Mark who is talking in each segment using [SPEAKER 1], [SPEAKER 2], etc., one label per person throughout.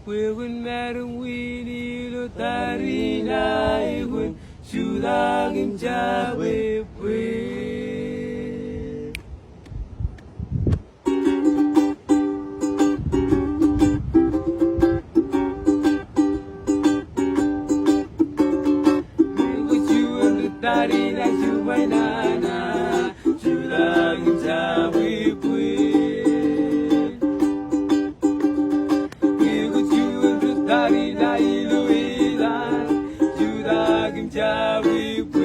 [SPEAKER 1] 외군 나름 위리로 다리나 이군 주당임자 외외 다리나 주마이나나 주당임자 외외 그리고 주은 다리나 일루이다 주당임자 외외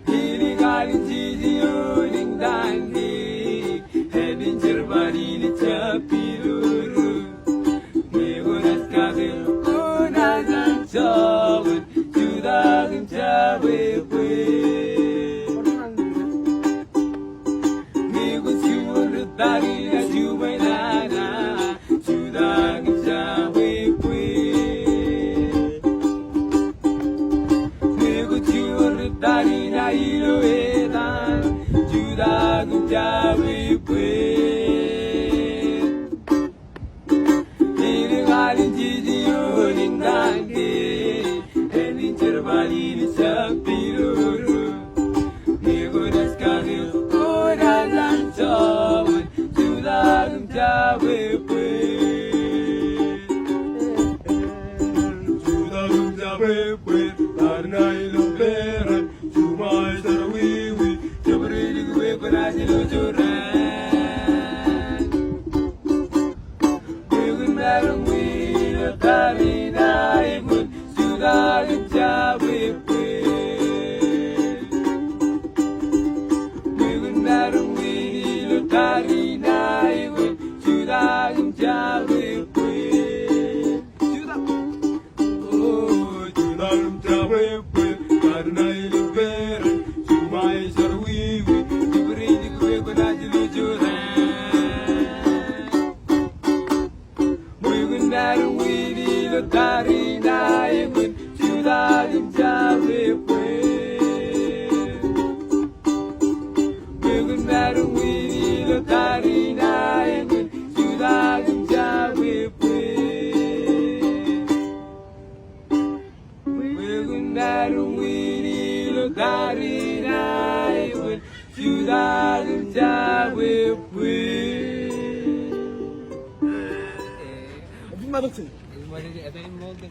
[SPEAKER 1] 이리 가린 지지요닝 단디 해빈 절반이니 차피루루 메고나스 가들 오나잔 적은 주당임자 외외 미국 주은 다리나 주마이나나 주당임자 외외 미국 주은 다리나 일루에다 주당임자 외외 이를 가린 지지요닝 단디 해린 절반이니 싹비루루 미고나스 가들 오라잔 적은 주당임자 외외 주당임자 외외 다른 아이로 베란 주마이 사라위위 저버리고 외고나지로 조란 외군 나름 위로 다리나 이군 주당임자 외외 외군 나름 위로 다리나 이군 주당임자 외외 주당임자 외외 다른 아이로 베란 주마이 사라위위 저버리고 외고나지로 조란 외군 나름 위로 다리나 이군 주당임자 외외 외군 나름 위로 다리나 이군 주당임자 외외 외군 나름 위로 다리나 이군 주당임자 외외
[SPEAKER 2] Di Marok sih.
[SPEAKER 1] Gimana sih? Ito yung molde.